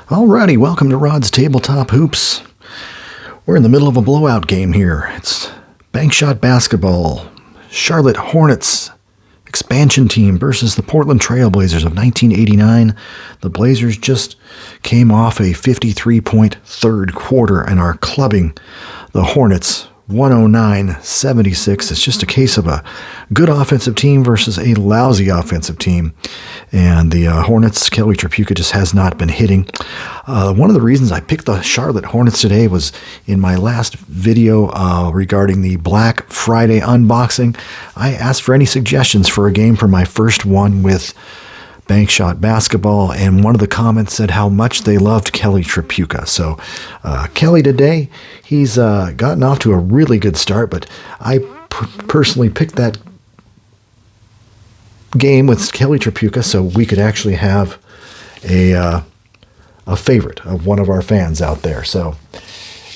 Alrighty, welcome to Rod's Tabletop Hoops. We're in the middle of a blowout game here. It's bank shot basketball. Charlotte Hornets expansion team versus the Portland Trail Blazers of 1989. The Blazers just came off a 53-point third quarter and are clubbing the Hornets 109-76. It's just a case of a good offensive team versus a lousy offensive team. And the Hornets, Kelly Tripucka just has not been hitting. One of the reasons I picked the Charlotte Hornets today was in my last video regarding the Black Friday unboxing. I asked for any suggestions for a game for my first one with bank shot basketball, and one of the comments said how much they loved Kelly Tripucka. So Kelly today, he's gotten off to a really good start, but I personally picked that game with Kelly Tripucka so we could actually have a favorite of one of our fans out there. So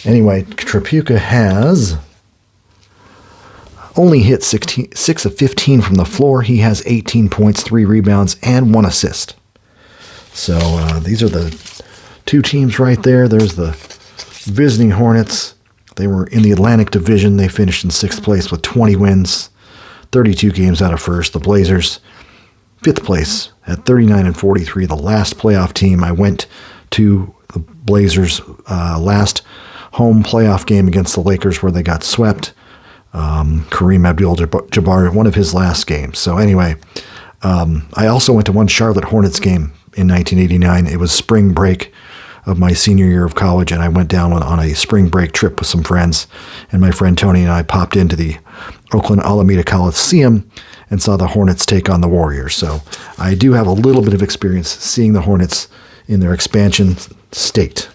anyway, Tripucka has only hit 6 of 15 from the floor. He has 18 points, 3 rebounds, and 1 assist. So these are the two teams right there. There's the visiting Hornets. They were in the Atlantic Division. They finished in 6th place with 20 wins, 32 games out of first. The Blazers, 5th place at 39-43, the last playoff team. I went to the Blazers' last home playoff game against the Lakers where they got swept. Kareem Abdul-Jabbar, one of his last games. So anyway, I also went to one Charlotte Hornets game in 1989. It was spring break of my senior year of college, and I went down on a spring break trip with some friends, and my friend Tony and I popped into the Oakland Alameda Coliseum and saw the Hornets take on the Warriors. So I do have a little bit of experience seeing the Hornets in their expansion state.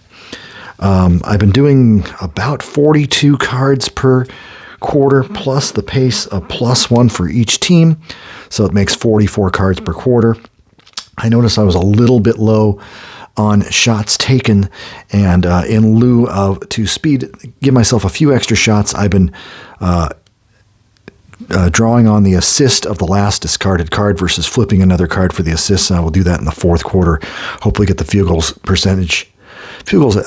I've been doing about 42 cards per quarter plus the pace of +1 for each team, so it makes 44 cards per quarter. I noticed I was a little bit low on shots taken, and in lieu of give myself a few extra shots, I've been drawing on the assist of the last discarded card versus flipping another card for the assist, and I will do that in the fourth quarter. Hopefully get the field goals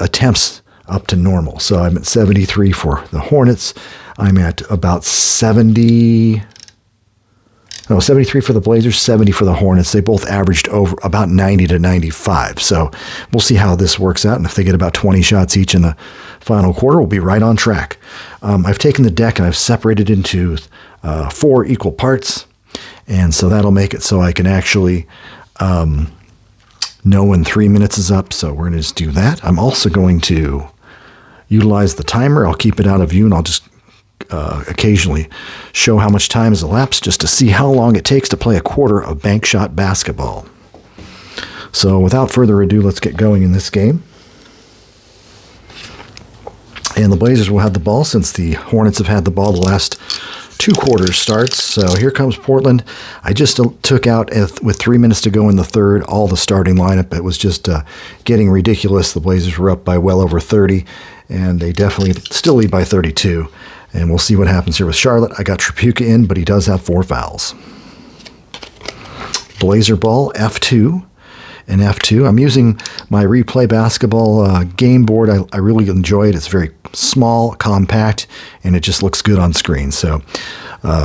attempts up to normal. So I'm at 73 for the Hornets. I'm at about 73 for the Blazers, 70 for the Hornets. They both averaged over about 90 to 95. So we'll see how this works out. And if they get about 20 shots each in the final quarter, we'll be right on track. I've taken the deck and I've separated into 4 equal parts. And so that'll make it so I can actually know when 3 minutes is up. So we're going to just do that. I'm also going to utilize the timer. I'll keep it out of view, and I'll just occasionally show how much time has elapsed just to see how long it takes to play a quarter of bank shot basketball. So without further ado, let's get going in this game. And the Blazers will have the ball since the Hornets have had the ball the last 2 quarters starts. So here comes Portland. I just took out, with 3 minutes to go in the third, all the starting lineup. It was just getting ridiculous. The Blazers were up by well over 30, and they definitely still lead by 32. And we'll see what happens here with Charlotte. I got Tripucka in, but he does have 4 fouls. Blazer ball, F2 and F2. I'm using my Replay Basketball game board. I really enjoy it. It's very small, compact, and it just looks good on screen. So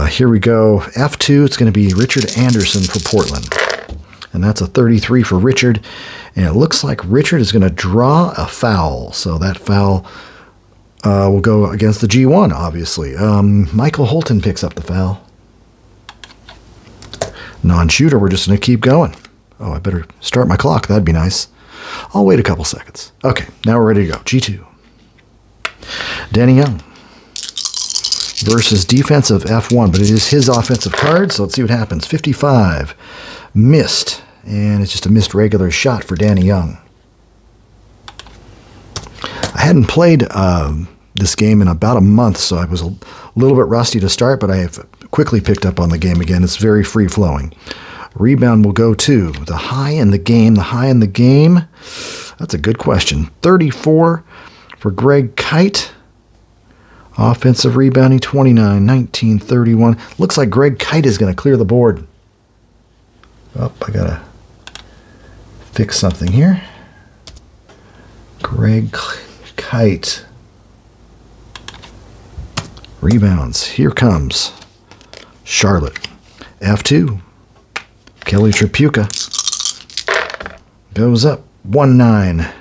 here we go. F2, it's going to be Richard Anderson for Portland. And that's a 33 for Richard. And it looks like Richard is going to draw a foul. So that foul will go against the G1, obviously. Michael Holton picks up the foul. Non-shooter, we're just going to keep going. Oh, I better start my clock. That'd be nice. I'll wait a couple seconds. Okay, now we're ready to go. G2. Danny Young versus defensive F1, but it is his offensive card, so let's see what happens. 55. Missed, and it's just a missed regular shot for Danny Young. I hadn't played this game in about a month, so I was a little bit rusty to start, but I have quickly picked up on the game again. It's very free-flowing. Rebound will go to the high in the game. The high in the game, that's a good question. 34 for Greg Kite. Offensive rebounding, 29, 19, 31. Looks like Greg Kite is going to clear the board. Oh, I got to fix something here. Greg Kite. Rebounds. Here comes Charlotte. F2. Kelly Tripucka. Goes up. 1-9.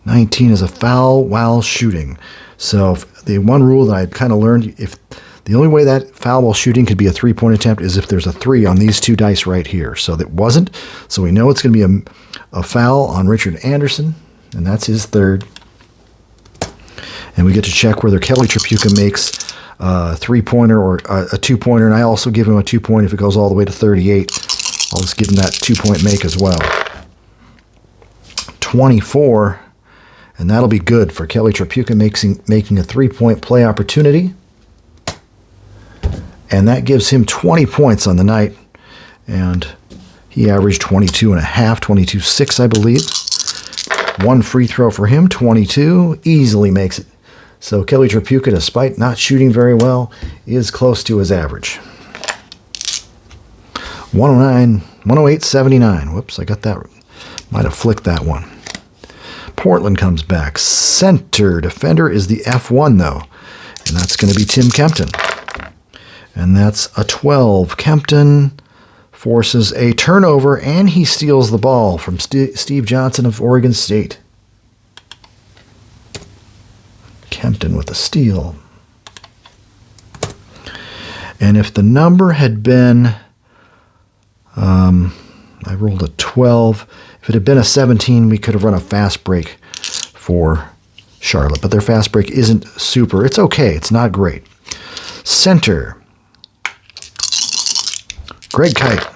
19 is a foul while shooting. So the one rule that I kind of learned, if the only way that foul while shooting could be a three-point attempt is if there's a 3 on these 2 dice right here. So that wasn't. So we know it's going to be a foul on Richard Anderson, and that's his 3rd. And we get to check whether Kelly Tripucka makes a 3-pointer or a 2-pointer, and I also give him a 2-point if it goes all the way to 38. I'll just give him that 2-point make as well. 24, and that'll be good for Kelly Tripucka making a 3-point play opportunity. And that gives him 20 points on the night. And he averaged 22.5, 22.6, I believe. 1 free throw for him, 22. Easily makes it. So Kelly Tripucka, despite not shooting very well, is close to his average. 108.79. Whoops, I got that. Might have flicked that one. Portland comes back. Center defender is the F1, though. And that's going to be Tim Kempton. And that's a 12. Kempton forces a turnover, and he steals the ball from Steve Johnson of Oregon State. Kempton with a steal. And if the number had been, I rolled a 12. If it had been a 17, we could have run a fast break for Charlotte. But their fast break isn't super. It's okay. It's not great. Center. Greg Kite.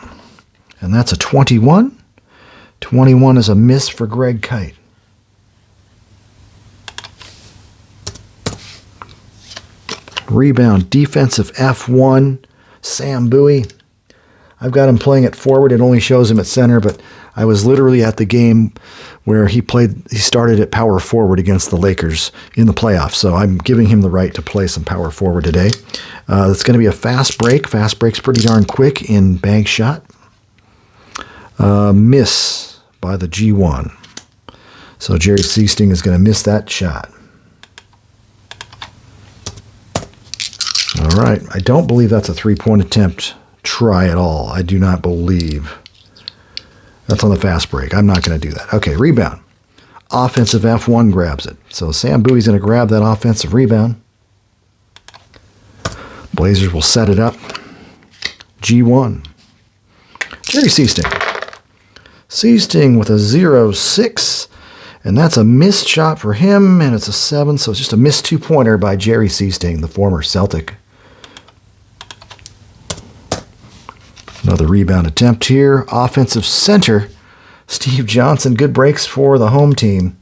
And that's a 21. 21 is a miss for Greg Kite. Rebound, defensive F1, Sam Bowie. I've got him playing at forward. It only shows him at center, but I was literally at the game where he started at power forward against the Lakers in the playoffs. So I'm giving him the right to play some power forward today. It's going to be a fast break. Fast break's pretty darn quick in bank shot. Miss by the G1. So Jerry Seasting is going to miss that shot. All right. I don't believe that's a 3-point attempt try at all. I do not believe. That's on the fast break. I'm not going to do that. Okay, rebound. Offensive F1 grabs it. So Sam Bowie's going to grab that offensive rebound. Blazers will set it up. G1. Jerry Seasting. Seasting with a 0-6. And that's a missed shot for him, and it's a 7. So it's just a missed 2-pointer by Jerry Seasting, the former Celtic. Another rebound attempt here. Offensive center, Steve Johnson. Good breaks for the home team.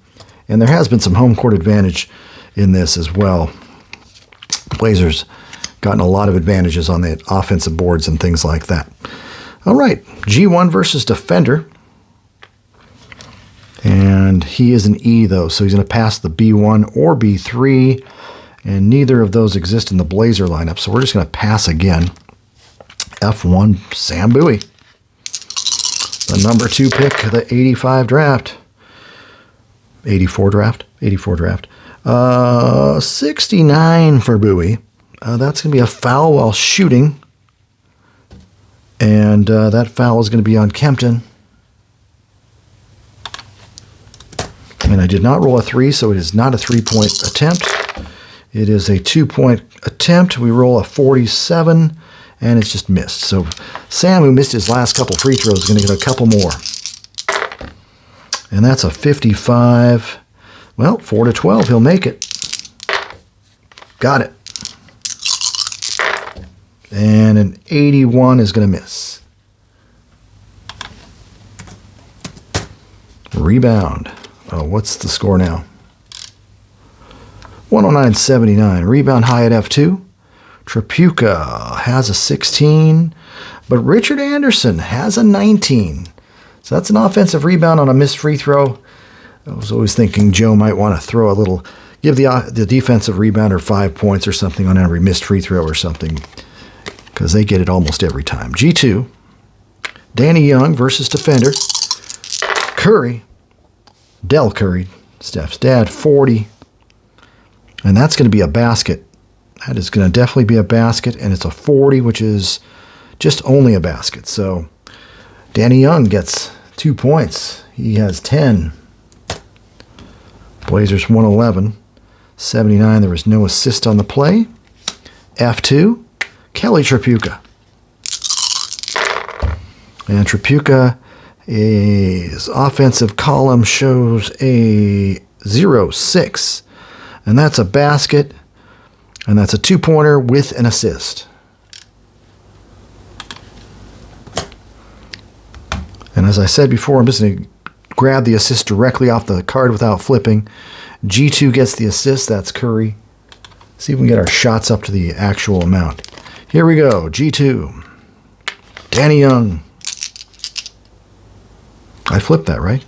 And there has been some home court advantage in this as well. Blazers gotten a lot of advantages on the offensive boards and things like that. All right, G1 versus defender. And he is an E, though, so he's going to pass the B1 or B3. And neither of those exist in the Blazer lineup, so we're just going to pass again. F1, Sam Bowie. The number 2 pick, the 85 draft. 84 draft? 84 draft. 69 for Bowie. That's going to be a foul while shooting. And that foul is going to be on Kempton. And I did not roll a 3, so it is not a 3-point attempt. It is a 2-point attempt. We roll a 47. And it's just missed. So Sam, who missed his last couple free throws, is going to get a couple more. And that's a 55. Well, 4-12. He'll make it. Got it. And an 81 is going to miss. Rebound. Oh, what's the score now? 109.79. Rebound high at F2. Tripucka has a 16, but Richard Anderson has a 19. So that's an offensive rebound on a missed free throw. I was always thinking Joe might want to throw a little, give the defensive rebounder 5 points or something on every missed free throw or something, because they get it almost every time. G2, Danny Young versus defender. Curry, Del Curry, Steph's dad, 40. And that's going to be a basket. That is going to definitely be a basket, and it's a 40, which is just only a basket. So Danny Young gets 2 points. He has 10. Blazers 111. 79, there was no assist on the play. F2, Kelly Tripucka. And Tripucka, his offensive column shows a 0-6. And that's a basket. And that's a 2-pointer with an assist. And as I said before, I'm just going to grab the assist directly off the card without flipping. G2 gets the assist. That's Curry. See if we can get our shots up to the actual amount. Here we go. G2. Danny Young. I flipped that, right?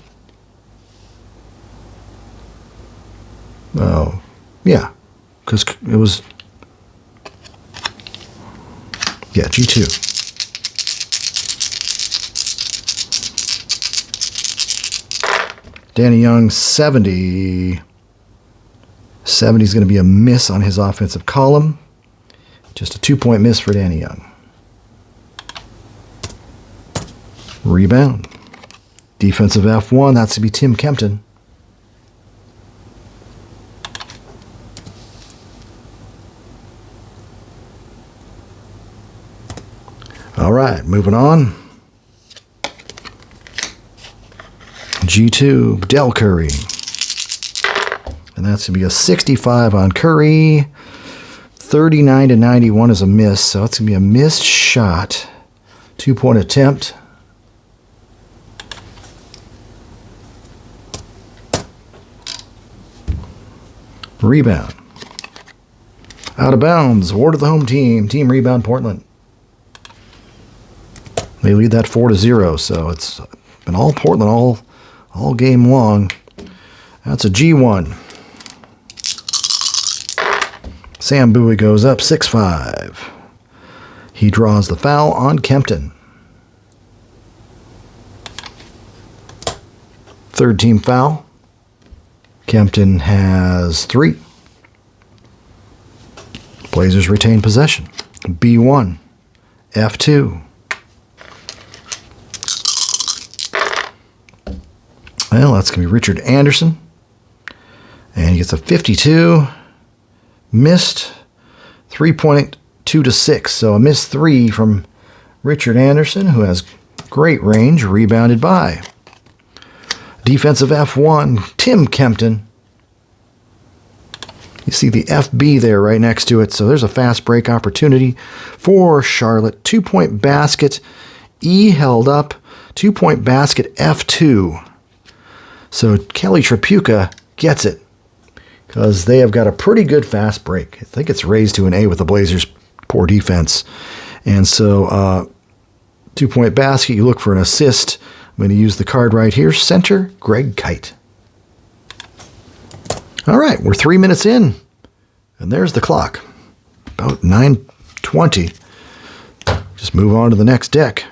Oh, yeah. Because it was... Yeah, G2. Danny Young, 70. 70 is going to be a miss on his offensive column. Just a 2-point miss for Danny Young. Rebound. Defensive F1, that's to be Tim Kempton. All right, moving on. G2, Del Curry. And that's going to be a 65 on Curry. 39 to 91 is a miss, so it's going to be a missed shot. 2-point attempt. Rebound. Out of bounds. Award to the home team. Team rebound, Portland. They lead that 4-0, so it's been all Portland all game long. That's a G1. Sam Bowie goes up 6-5. He draws the foul on Kempton. Third team foul. Kempton has 3. Blazers retain possession. B1. F2. Well, that's going to be Richard Anderson. And he gets a 52. Missed 3.2 to 6. So a missed 3 from Richard Anderson, who has great range, rebounded by defensive F1, Tim Kempton. You see the FB there right next to it. So there's a fast break opportunity for Charlotte. 2-point basket. E held up. 2-point basket F2. So Kelly Tripucka gets it because they have got a pretty good fast break. I think it's raised to an A with the Blazers' poor defense. And so 2-point basket, you look for an assist. I'm going to use the card right here. Center, Greg Kite. All right, we're 3 minutes in. And there's the clock. About 9:20. Just move on to the next deck.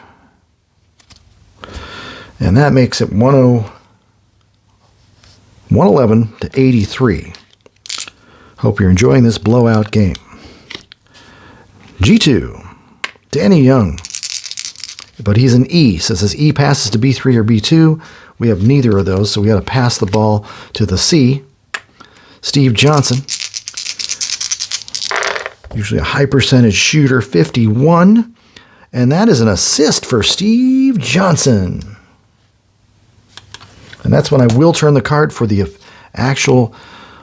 And that makes it 111 to 83. Hope you're enjoying this blowout game. G2, Danny Young. But he's an E, so it says E passes to B3 or B2. We have neither of those, so we got to pass the ball to the C. Steve Johnson. Usually a high percentage shooter, 51. And that is an assist for Steve Johnson. And that's when I will turn the card for the actual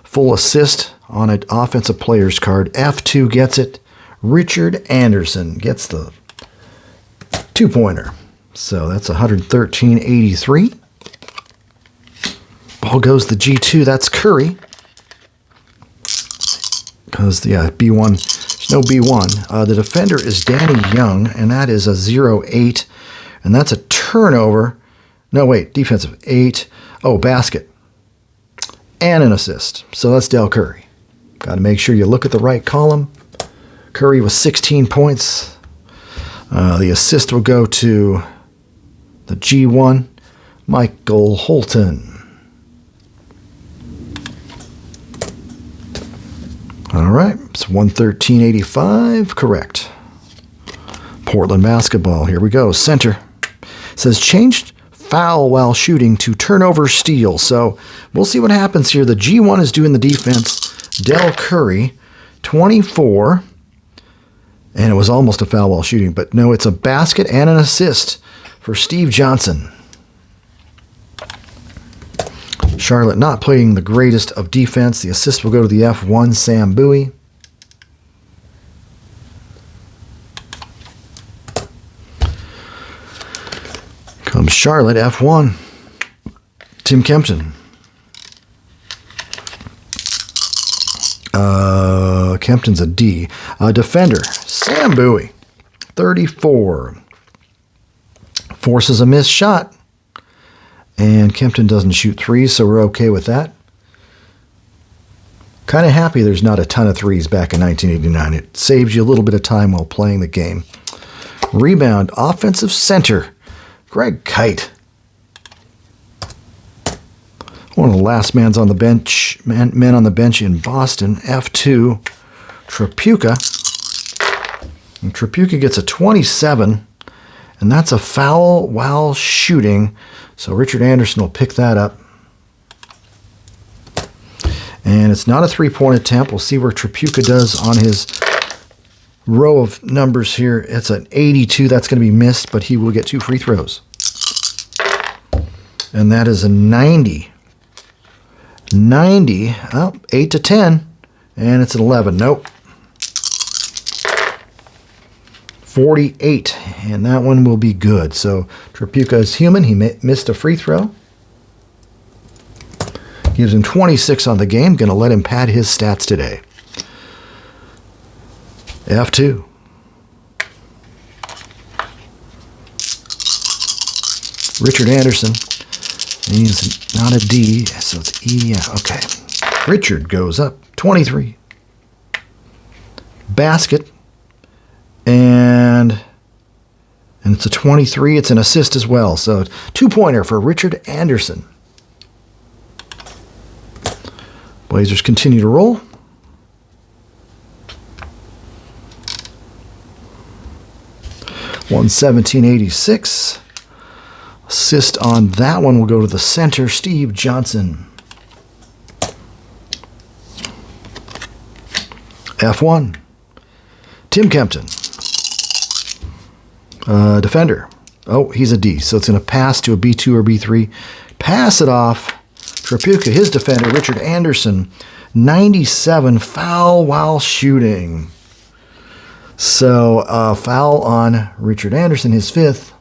full assist on an offensive player's card. F2 gets it. Richard Anderson gets the 2-pointer. So that's 113-83. Ball goes to G2. That's Curry. Because, yeah, B1. There's no B1. The defender is Danny Young, and that is a 0-8. And that's a turnover. No, wait, defensive 8. Oh, basket. And an assist. So that's Del Curry. Got to make sure you look at the right column. Curry was 16 points. The assist will go to the G1, Michael Holton. All right, it's 113.85, correct. Portland basketball, here we go. Center. It says changed foul while shooting to turnover steal. So we'll see what happens here. The G1 is doing the defense. Del Curry, 24. And it was almost a foul while shooting, but no, it's a basket and an assist for Steve Johnson. Charlotte not playing the greatest of defense. The assist will go to the F1, Sam Bowie. Comes Charlotte, F1, Tim Kempton. Kempton's a D. Defender, Sam Bowie, 34. Forces a missed shot. And Kempton doesn't shoot threes, so we're okay with that. Kind of happy there's not a ton of threes back in 1989. It saves you a little bit of time while playing the game. Rebound, offensive center, Greg Kite. One of the last men on the bench in Boston, F2, Tripucka. And Tripucka gets a 27, and that's a foul while shooting. So Richard Anderson will pick that up. And it's not a three-point attempt. We'll see where Tripucka does on his row of numbers here. It's an 82. That's going to be missed, but he will get 2 free throws. And that is a 90. 90. Oh, 8 to 10. And it's an 11. Nope. 48. And that one will be good. So Tripucka is human. He missed a free throw. Gives him 26 on the game. Going to let him pad his stats today. F2. Richard Anderson. He's not a D, so it's E. Yeah, okay. Richard goes up. 23. Basket. And it's a 23. It's an assist as well. So 2-pointer for Richard Anderson. Blazers continue to roll. $117.86. Assist on that one will go to the center, Steve Johnson. F1. Tim Kempton. Defender. Oh, he's a D, so it's going to pass to a B2 or B3. Pass it off. Tripucka, his defender, Richard Anderson. 97, foul while shooting. So, foul on Richard Anderson, his 5th.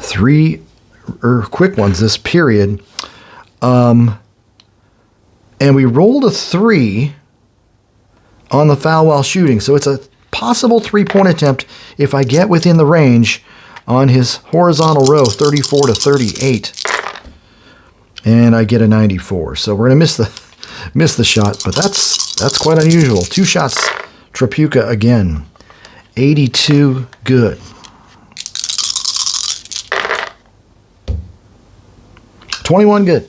3 quick ones this period. And we rolled a 3 on the foul while shooting. So it's a possible 3-point attempt if I get within the range on his horizontal row, 34 to 38. And I get a 94. So we're going to miss the shot, but that's quite unusual. 2 shots, Tripucka again. 82, good. 21, good.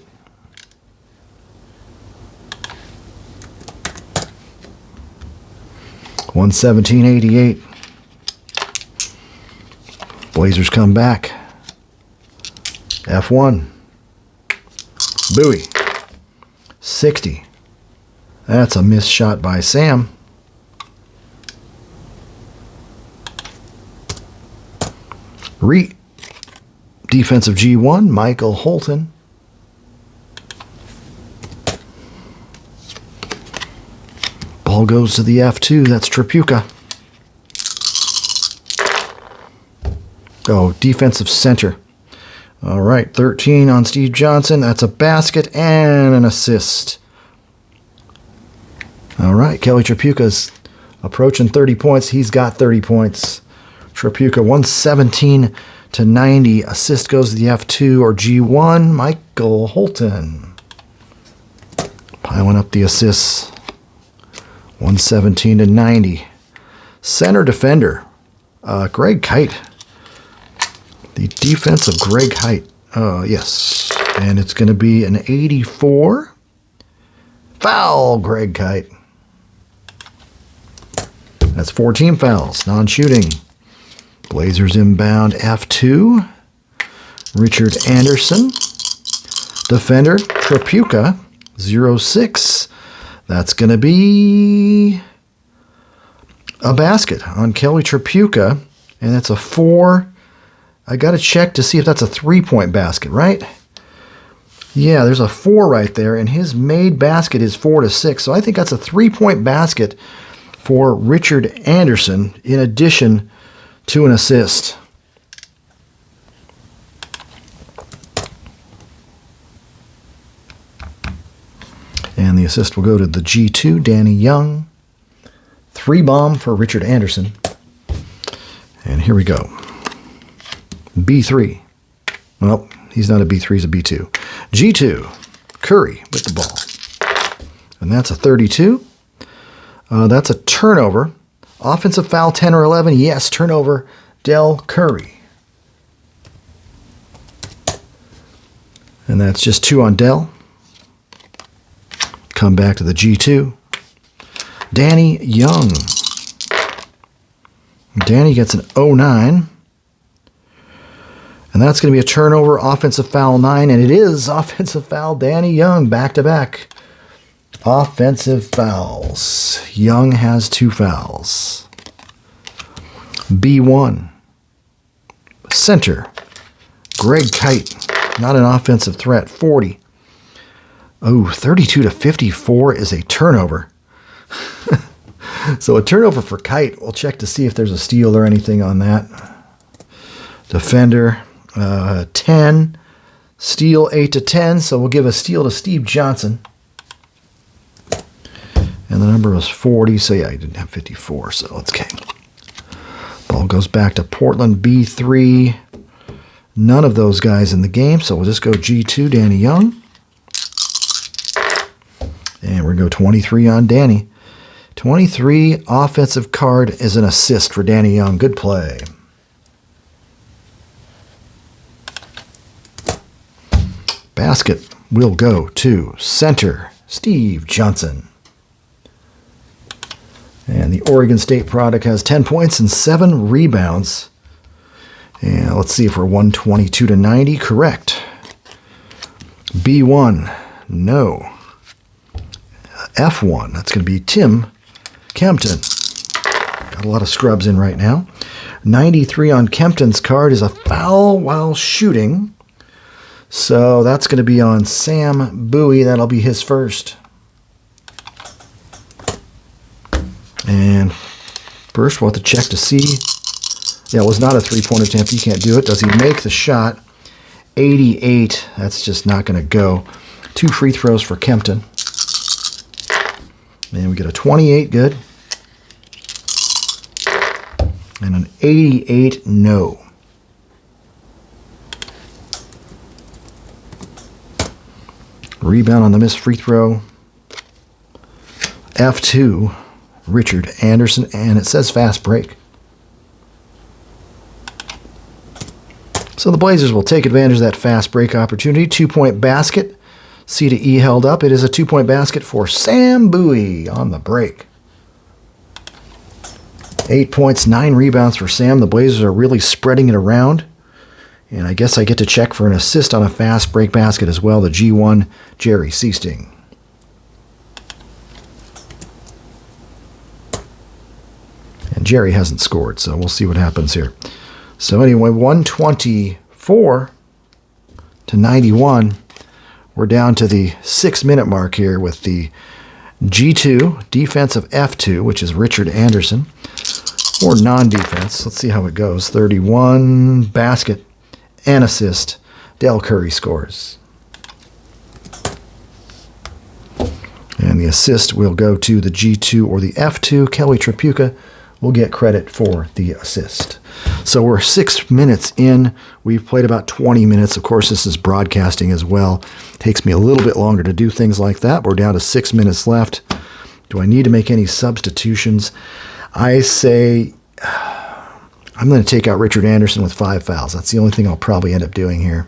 $117.88. Blazers come back. F1. Bowie. 60. That's a missed shot by Sam. Defensive G1, Michael Holton. Ball goes to the F2. That's Tripucka. Oh, defensive center. All right, 13 on Steve Johnson. That's a basket and an assist. All right, Kelly Tripucka's approaching 30 points. He's got 30 points. Tripucka, 117 to 90. Assist goes to the F2 or G1, Michael Holton. Piling up the assists. 117 to 90. Center defender, Greg Kite. The defense of Greg Kite. Yes. And it's going to be an 84. Foul, Greg Kite. That's 4 team fouls, non-shooting. Blazers inbound F2. Richard Anderson. Defender, Tripucka, 0-6. That's going to be a basket on Kelly Tripucka, and that's a 4. I got to check to see if that's a 3-point basket, right? Yeah, there's a 4 right there, and his made basket is 4-6, so I think that's a 3-point basket for Richard Anderson in addition to an assist. And the assist will go to the G2, Danny Young. 3-bomb for Richard Anderson. And here we go. B3. Well, he's not a B3, he's a B2. G2, Curry with the ball. And that's a 32. That's a turnover. Offensive foul 10 or 11. Yes, turnover. Del Curry. And that's just 2 on Del. Come back to the G2. Danny Young. Danny gets an 09. And that's going to be a turnover, offensive foul 9. And it is offensive foul Danny Young, back-to-back. Offensive fouls. Young has 2 fouls. B1. Center. Greg Kite. Not an offensive threat. 40. Oh, 32-54 is a turnover. So a turnover for Kite. We'll check to see if there's a steal or anything on that. Defender, 10. Steal, 8-10. So we'll give a steal to Steve Johnson. And the number was 40. So yeah, he didn't have 54. So let's okay. Ball goes back to Portland, B3. None of those guys in the game. So we'll just go G2, Danny Young. And we're going to go 23 on Danny. 23 offensive card is an assist for Danny Young. Good play. Basket will go to center, Steve Johnson. And the Oregon State product has 10 points and 7 rebounds. And let's see if we're 122-90. Correct. B1, no. F1, that's going to be Tim Kempton. Got a lot of scrubs in right now. 93 on Kempton's card is a foul while shooting. So that's going to be on Sam Bowie. That'll be his first. And first we'll have to check to see. Yeah, it was not a 3-point attempt. He can't do it. Does he make the shot? 88. That's just not going to go. 2 free throws for Kempton. And we get a 28, good. And an 88, no. Rebound on the missed free throw. F2, Richard Anderson, and it says fast break. So the Blazers will take advantage of that fast break opportunity. 2-point basket. C to E held up. It is a 2-point basket for Sam Bowie on the break. 8 points, 9 rebounds for Sam. The Blazers are really spreading it around. And I guess I get to check for an assist on a fast break basket as well. The G1, Jerry Seasting. And Jerry hasn't scored, so we'll see what happens here. So anyway, 124-91. We're down to the 6-minute mark here with the G2, defensive F2, which is Richard Anderson, or non-defense. Let's see how it goes. 31, basket, and assist. Del Curry scores. And the assist will go to the G2 or the F2. Kelly Tripucka will get credit for the assist. So we're 6 minutes in. We've played about 20 minutes. Of course, this is broadcasting as well. Takes me a little bit longer to do things like that. We're down to 6 minutes left. Do I need to make any substitutions? I say I'm going to take out Richard Anderson with 5 fouls. That's the only thing I'll probably end up doing here.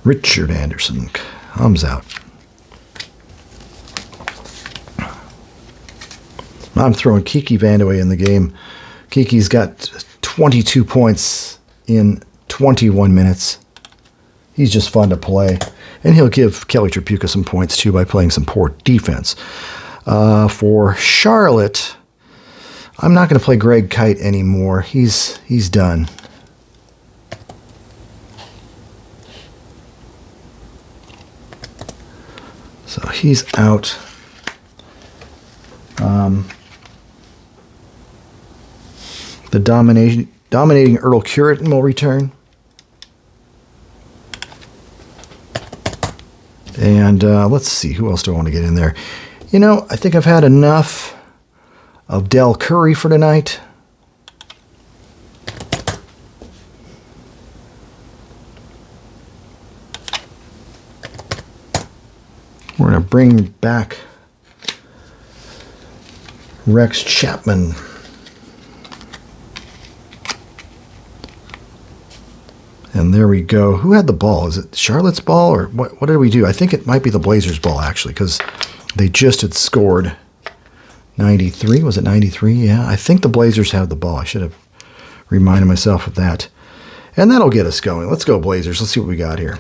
Richard Anderson comes out. I'm throwing Kiki Vandeweghe in the game. Kiki's got 22 points in 21 minutes. He's just fun to play. And he'll give Kelly Tripucka some points, too, by playing some poor defense. For Charlotte, I'm not going to play Greg Kite anymore. He's done. So he's out. The dominating Earl Curitin will return. And let's see, who else do I want to get in there? You know, I think I've had enough of Del Curry for tonight. We're going to bring back Rex Chapman. And there we go. Who had the ball? Is it Charlotte's ball, or what did we do? I think it might be the Blazers' ball, actually, because they just had scored 93. Was it 93? Yeah, I think the Blazers have the ball. I should have reminded myself of that. And that'll get us going. Let's go, Blazers. Let's see what we got here.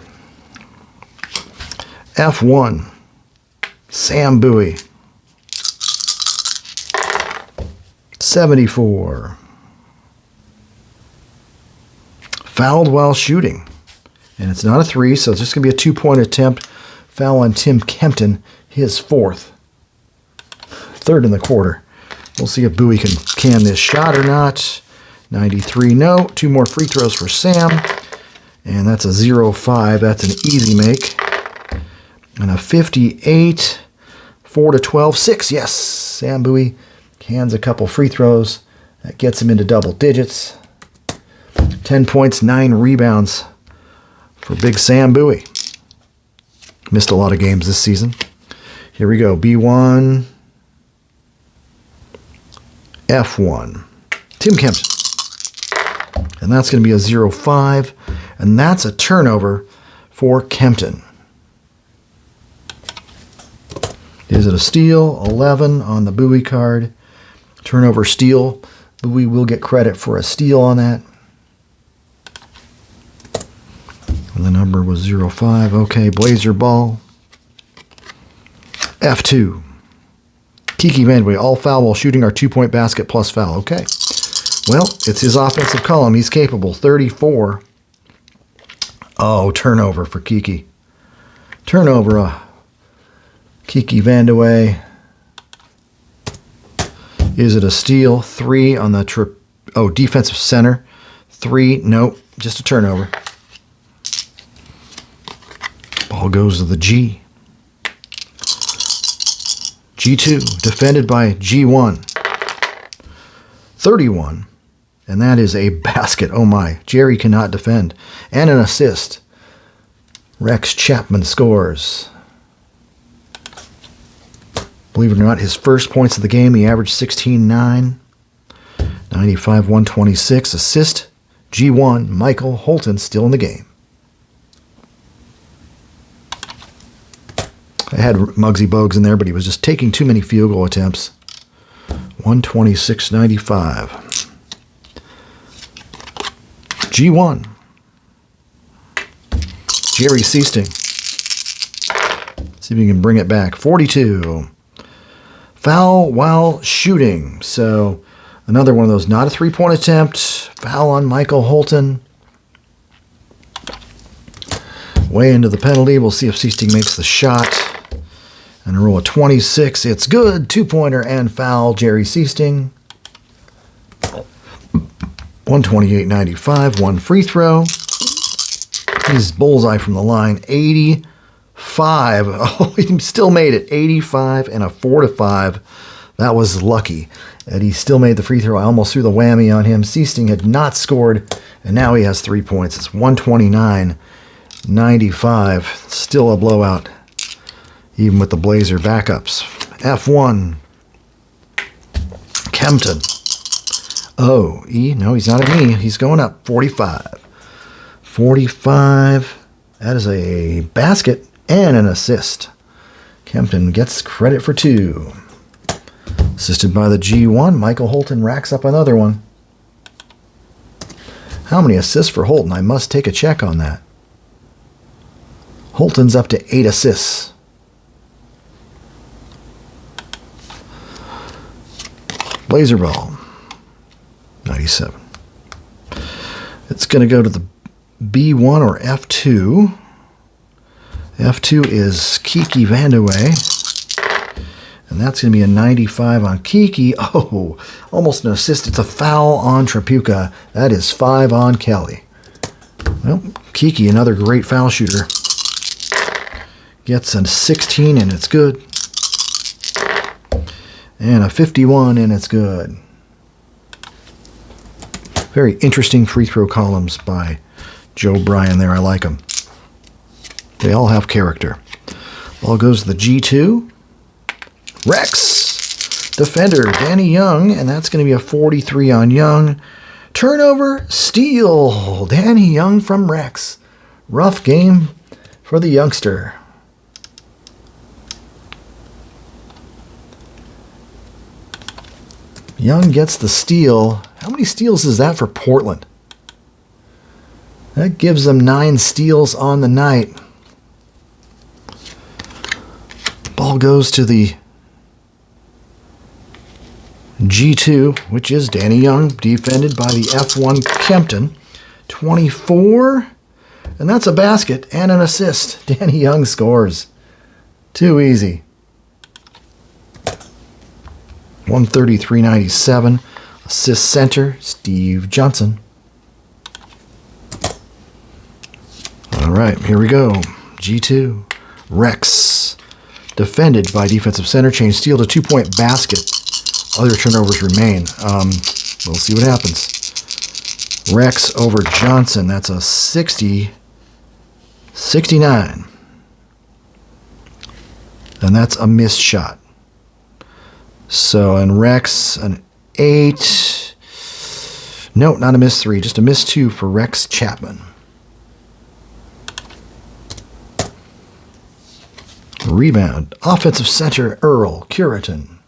F1. Sam Bowie. 74. Fouled while shooting. And it's not a 3, so it's just going to be a 2-point attempt. Foul on Tim Kempton, his 4th. 3rd in the quarter. We'll see if Bowie can this shot or not. 93, no. 2 more free throws for Sam. And that's a 0-5. That's an easy make. And a 58. 4-12. 6, yes. Sam Bowie cans a couple free throws. That gets him into double digits. 10 points, 9 rebounds for Big Sam Bowie. Missed a lot of games this season. Here we go. B1. F1. Tim Kempton. And that's going to be a 0-5. And that's a turnover for Kempton. Is it a steal? 11 on the Bowie card. Turnover steal. Bowie will get credit for a steal on that. And the number was 0-5. Okay, Blazer ball. F2. Kiki Vandeweghe, all foul while shooting our 2-point basket plus foul. Okay. Well, it's his offensive column. He's capable. 34. Oh, turnover for Kiki. Turnover. Kiki Vandeweghe. Is it a steal? 3 on the defensive center. 3. Nope. Just a turnover. Ball goes to the G. G2, defended by G1. 31. And that is a basket. Oh my. Jerry cannot defend. And an assist. Rex Chapman scores. Believe it or not, his first points of the game, he averaged 16-9. 95-126. Assist. G1, Michael Holton still in the game. I had Muggsy Bogues in there, but he was just taking too many field goal attempts. 126-95. G1. Jerry Seasting. See if we can bring it back. 42. Foul while shooting. So another one of those, not a 3-point attempt. Foul on Michael Holton. Way into the penalty. We'll see if Seasting makes the shot. And a roll of 26. It's good. 2-pointer and foul. Jerry Seasting. 128-95. 1 free throw. He's bullseye from the line. 85. Oh, he still made it. 85 and a 4-5. That was lucky. And he still made the free throw. I almost threw the whammy on him. Seasting had not scored, and now he has 3 points. It's 129-95. Still a blowout, even with the Blazer backups. F1. Kempton. Oh, E. No, he's not an E. He's going up. 45. 45. That is a basket and an assist. Kempton gets credit for 2. Assisted by the G1, Michael Holton racks up another one. How many assists for Holton? I must take a check on that. Holton's up to 8 assists. Blazer ball, 97. It's going to go to the B1 or F2. F2 is Kiki Vandeweghe. And that's going to be a 95 on Kiki. Oh, almost an assist. It's a foul on Tripucka. That is 5 on Kelly. Well, Kiki, another great foul shooter. Gets a 16 and it's good. And a 51 and it's good. Very interesting free throw columns by Joe Bryan there. I like them. They all have character. Ball goes to the G2. Rex, defender, Danny Young, and that's going to be a 43 on Young. Turnover, steal, Danny Young from Rex. Rough game for the youngster. Young gets the steal. How many steals is that for Portland? That gives them 9 steals on the night. Ball goes to the G2, which is Danny Young, defended by the F1 Kempton. 24, and that's a basket and an assist. Danny Young scores. Too easy. 133.97. Assist center, Steve Johnson. All right, here we go. G2, Rex, defended by defensive center. Change steal to 2-point basket. Other turnovers remain. We'll see what happens. Rex over Johnson. That's a 60, 69. And that's a missed shot. So, and Rex, an 8. No, not a missed 3. Just a missed 2 for Rex Chapman. Rebound. Offensive center, Earl Curitan.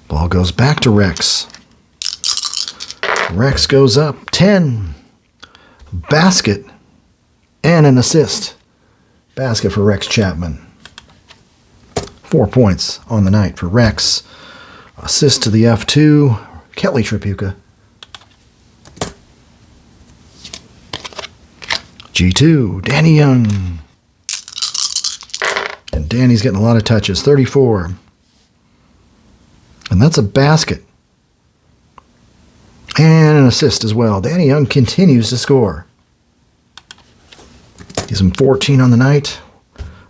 Ball goes back to Rex. Rex goes up 10. Basket and an assist. Basket for Rex Chapman. 4 points on the night for Rex. Assist to the F2, Kelly Tripucka. G2, Danny Young. And Danny's getting a lot of touches, 34. And that's a basket. And an assist as well. Danny Young continues to score. Gives him 14 on the night.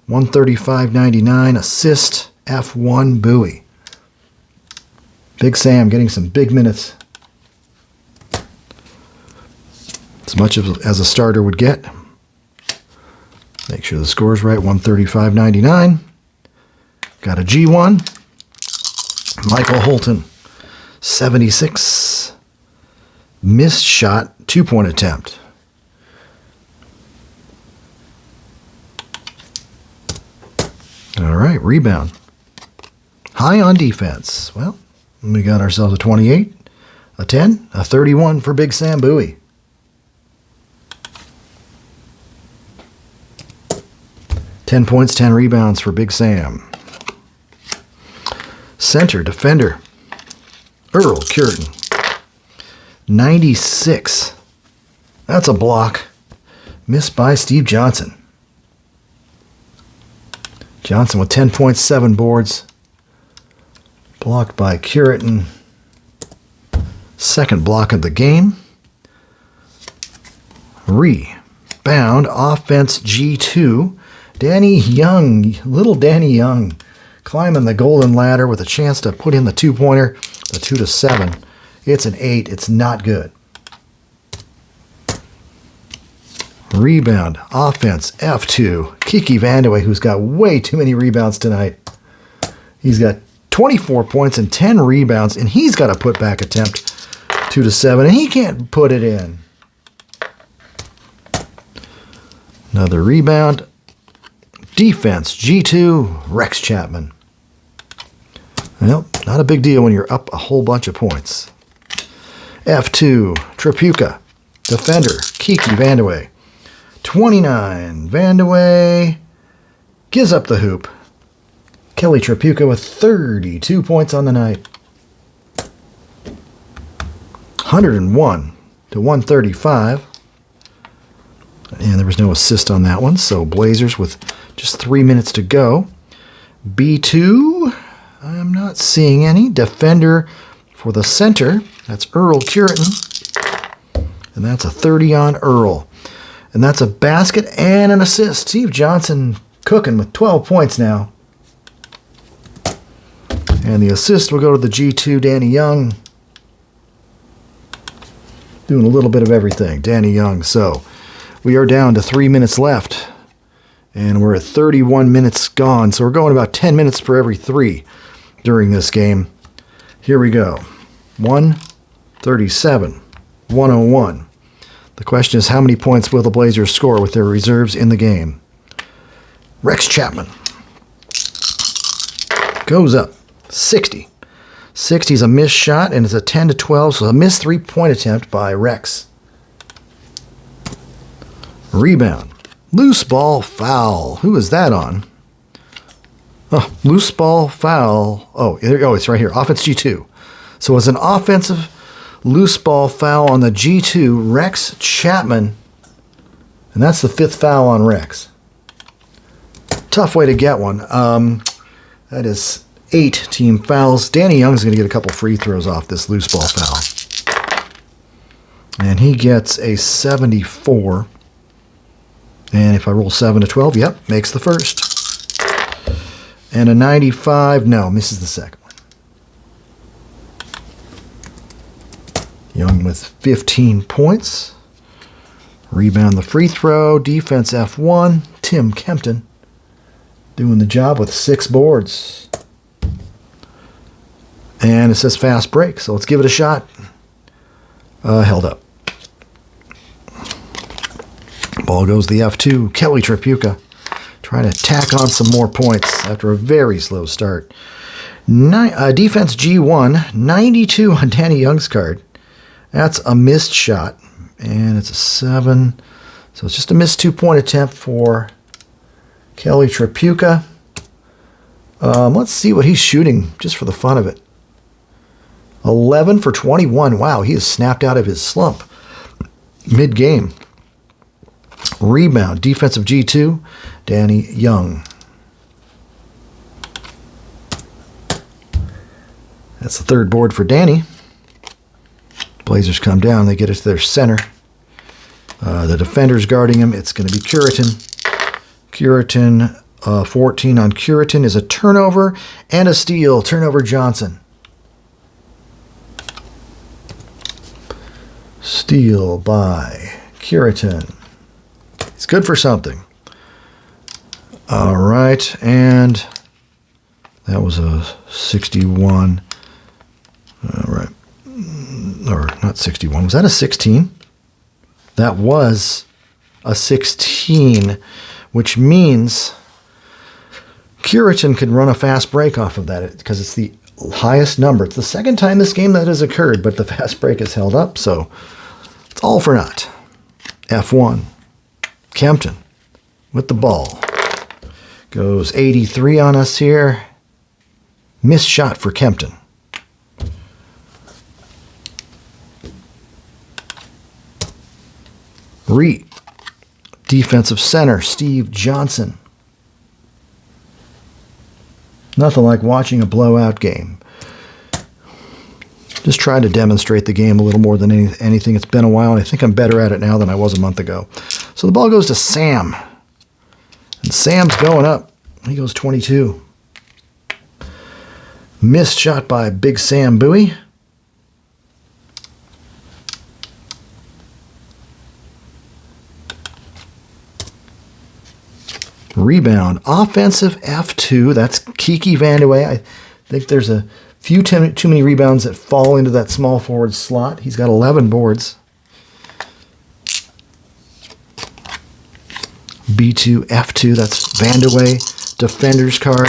135.99. Assist, F1 Bowie. Big Sam getting some big minutes. As much as a starter would get. Make sure the score's right. 135.99. Got a G1. Michael Holton, 76. Missed shot, 2-point attempt. All right, rebound. High on defense. Well, we got ourselves a 28, a 10, a 31 for Big Sam Bowie. Ten points, 10 rebounds for Big Sam. Center, defender, Earl Curitan. 96. That's a block. Missed by Steve Johnson. Johnson with 10 points, 7 boards. Blocked by Curitan. Second block of the game. Rebound, offense G2. Danny Young, little Danny Young, climbing the golden ladder with a chance to put in the 2-pointer, the 2-7. It's an 8. It's not good. Rebound, offense, F2. Kiki Vandeweghe, who's got way too many rebounds tonight. He's got 24 points and 10 rebounds, and he's got a putback attempt, 2-7, and he can't put it in. Another rebound. Defense, G2, Rex Chapman. Well, not a big deal when you're up a whole bunch of points. F2, Tripucka. Defender, Kiki Vandeweghe. 29, Vandeweghe gives up the hoop. Kelly Tripucka with 32 points on the night. 101 to 135. And there was no assist on that one, so Blazers with just 3 minutes to go. B2, I'm not seeing any. Defender for the center, that's Earl Curitan. And that's a 30 on Earl. And that's a basket and an assist. Steve Johnson cooking with 12 points now. And the assist will go to the G2, Danny Young. Doing a little bit of everything, Danny Young. So we are down to 3 minutes left. And we're at 31 minutes gone. So we're going about 10 minutes for every 3 during this game. Here we go. 137. 101. The question is, how many points will the Blazers score with their reserves in the game? Rex Chapman goes up 60. 60 is a missed shot, and it's a 10 to 12, so a missed 3-point attempt by Rex. Rebound. Loose ball foul. Who is that on? Oh, loose ball foul. Oh, it's right here. Offense G2. So it's an offensive loose ball foul on the G2, Rex Chapman. And that's the 5th foul on Rex. Tough way to get one. That is 8 team fouls. Danny Young's going to get a couple free throws off this loose ball foul. And he gets a 74. And if I roll 7 to 12, yep, makes the first. And a 95, no, misses the second. Young with 15 points. Rebound the free throw. Defense F1. Tim Kempton doing the job with 6 boards. And it says fast break, so let's give it a shot. Held up. Ball goes to the F2. Kelly Tripucka trying to tack on some more points after a very slow start. Defense G1. 92 on Danny Young's card. That's a missed shot, and it's a 7. So it's just a missed 2-point attempt for Kelly Tripucka. Let's see what he's shooting just for the fun of it. 11 for 21. Wow, he has snapped out of his slump mid-game. Rebound, defensive G2, Danny Young. That's the 3rd board for Danny. Blazers come down. They get it to their center. The defender's guarding him. It's going to be Curitan. Curitan, 14 on Curitan is a turnover and a steal. Turnover Johnson. Steal by Curitan. He's good for something. All right, and that was a 61. All right. Or not 61. Was that a 16? That was a 16, which means Curitan could run a fast break off of that because it's the highest number. It's the 2nd time this game that has occurred, but the fast break is held up, so it's all for naught. F1. Kempton with the ball. Goes 83 on us here. Missed shot for Kempton. Defensive center, Steve Johnson. Nothing like watching a blowout game. Just trying to demonstrate the game a little more than anything. It's been a while, and I think I'm better at it now than I was a month ago. So the ball goes to Sam. And Sam's going up. He goes 22. Missed shot by Big Sam Bowie. Rebound. Offensive F2. That's Kiki Vandeweghe. I think there's a few too many rebounds that fall into that small forward slot. He's got 11 boards. B2, F2, that's Vandeweghe, Defender's card.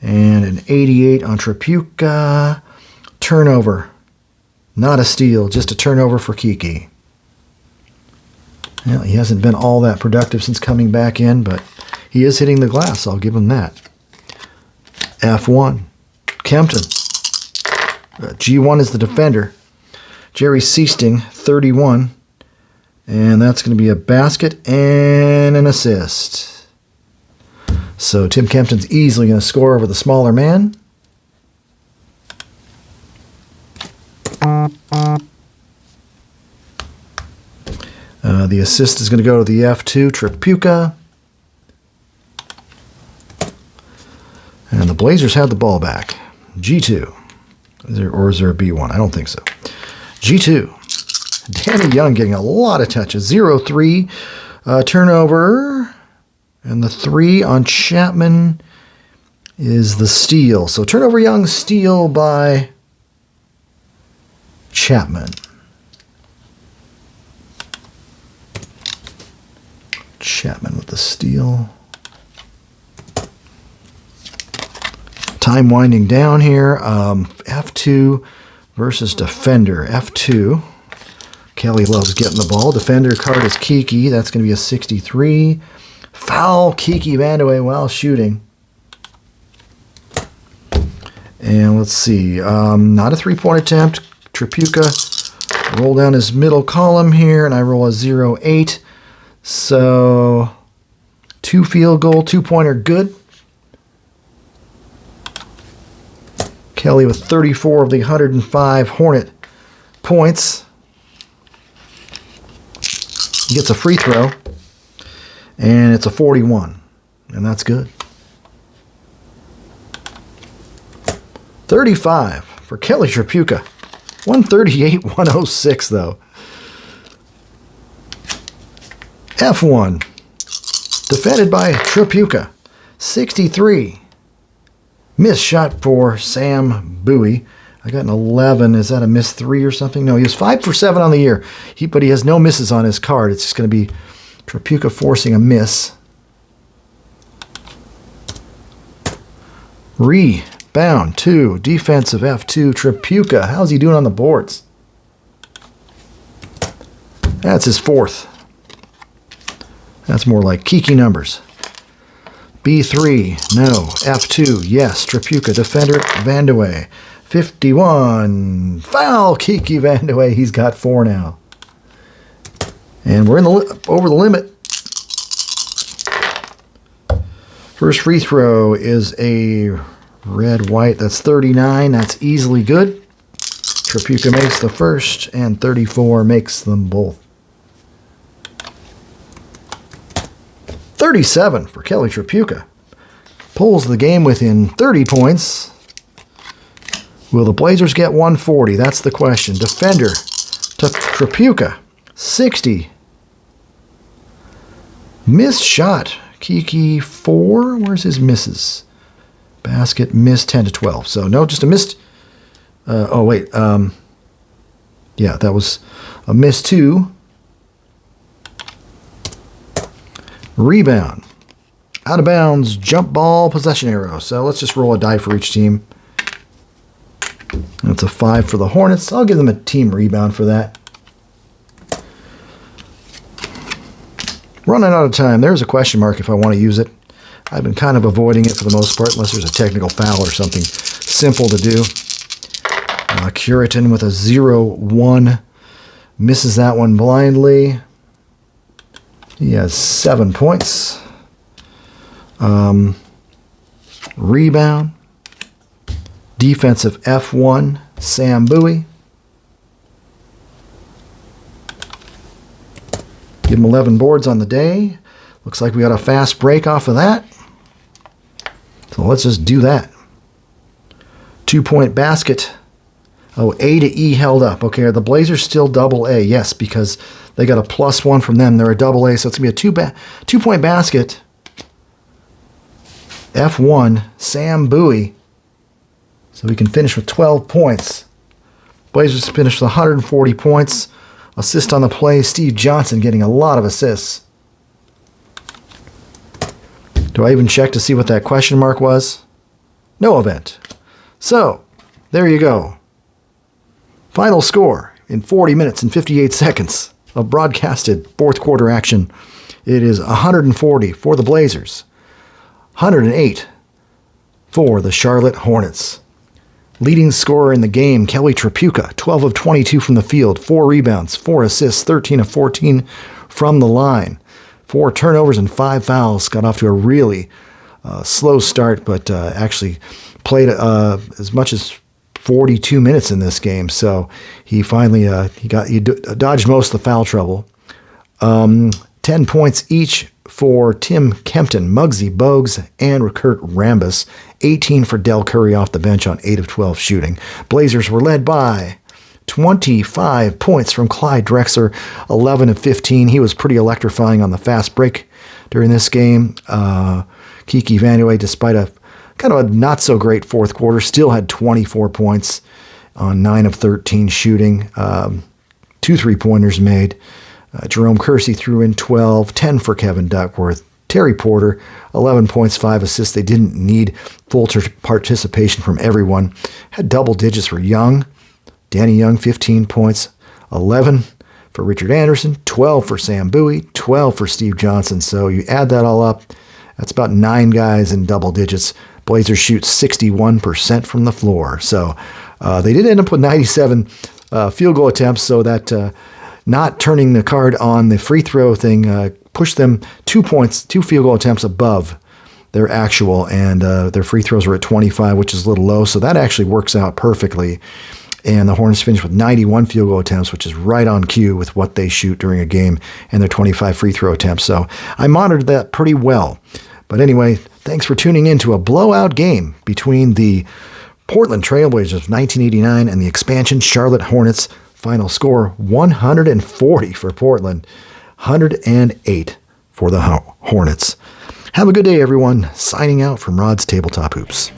And an 88 on Tripucka. Turnover. Not a steal, just a turnover for Kiki. Well, he hasn't been all that productive since coming back in, but he is hitting the glass. I'll give him that. F1. Kempton. G1 is the defender. Jerry Seasting, 31. And that's going to be a basket and an assist. So Tim Kempton's easily going to score over the smaller man. The assist is going to go to the F2, Tripucka. And the Blazers have the ball back. G2. Or is there a B1? I don't think so. G2. Danny Young getting a lot of touches. 0-3. Turnover. And the 3 on Chapman is the steal. So turnover Young, steal by Chapman. Chapman with the steal. Time winding down here. F2 versus defender. F2. Kelly loves getting the ball. Defender card is Kiki. That's going to be a 63. Foul Kiki Vandeweghe while shooting. And let's see. Not a three-point attempt. Tripucka roll down his middle column here, and I roll a 0-8. So 2 field goal, 2-pointer good. Kelly with 34 of the 105 Hornet points. He gets a free throw, and it's a 41, and that's good. 35 for Kelly Tripucka. 138-106, though. F1, defended by Tripucka. 63. Missed shot for Sam Bowie. I got an 11. Is that a miss 3 or something? No, he was 5 for 7 on the year. But he has no misses on his card. It's just going to be Tripucka forcing a miss. Rebound 2. Defensive F2. Tripucka. How's he doing on the boards? That's his 4th. That's more like Kiki numbers. B3, no. F2, yes. Tripucka, defender, Vandeweghe. 51. Foul, Kiki Vandeweghe. He's got 4 now. And we're in over the limit. First free throw is a red-white. That's 39. That's easily good. Tripucka makes the first, and 34 makes them both. 37 for Kelly Tripucka. Pulls the game within 30 points. Will the Blazers get 140? That's the question. Defender to Tripucka. 60. Missed shot. Kiki 4. Where's his misses? Basket missed 10-12. So no, just a missed. Oh, wait. Yeah, that was a miss 2. Rebound. Out of bounds. Jump ball. Possession arrow. So let's just roll a die for each team. That's a 5 for the Hornets. I'll give them a team rebound for that. Running out of time. There's a question mark if I want to use it. I've been kind of avoiding it for the most part, unless there's a technical foul or something simple to do. Curitin with a 0-1. Misses that one blindly. He has 7 points. Rebound. Defensive F1, Sam Bowie. Give him 11 boards on the day. Looks like we got a fast break off of that. So let's just do that. 2-point basket. Oh, A to E held up. Okay, are the Blazers still double A? Yes, because they got a +1 from them. They're a double A, so it's going to be a 2-point basket. F1, Sam Bowie. So we can finish with 12 points. Blazers finished with 140 points. Assist on the play, Steve Johnson getting a lot of assists. Do I even check to see what that question mark was? No event. So, there you go. Final score in 40 minutes and 58 seconds of broadcasted fourth quarter action. It is 140 for the Blazers, 108 for the Charlotte Hornets. Leading scorer in the game, Kelly Tripucka, 12 of 22 from the field, 4 rebounds, 4 assists, 13 of 14 from the line. 4 turnovers and 5 fouls. Got off to a really slow start, but actually played as much as 42 minutes in this game. So he finally he dodged most of the foul trouble. 10 points each for Tim Kempton, Muggsy Bogues, and Kurt Rambis. 18 for Del Curry off the bench on 8 of 12 shooting. Blazers were led by 25 points from Clyde Drexler, 11 of 15. He was pretty electrifying on the fast break during this game. Kiki Vandeweghe, despite a kind of a not-so-great fourth quarter, still had 24 points on 9 of 13 shooting. 2 three-pointers made. Jerome Kersey threw in 12, 10 for Kevin Duckworth. Terry Porter, 11 points, 5 assists. They didn't need full participation from everyone. Had double digits for Young. Danny Young, 15 points, 11 for Richard Anderson, 12 for Sam Bowie, 12 for Steve Johnson. So you add that all up, that's about 9 guys in double digits. Blazers shoot 61% from the floor. So they did end up with 97 field goal attempts, so that not turning the card on the free throw thing pushed them 2 field goal attempts above their actual, and their free throws were at 25, which is a little low, so that actually works out perfectly. And the Hornets finished with 91 field goal attempts, which is right on cue with what they shoot during a game and their 25 free throw attempts. So I monitored that pretty well. But anyway, thanks for tuning in to a blowout game between the Portland Trailblazers of 1989 and the expansion Charlotte Hornets. Final score, 140 for Portland, 108 for the Hornets. Have a good day, everyone. Signing out from Rod's Tabletop Hoops.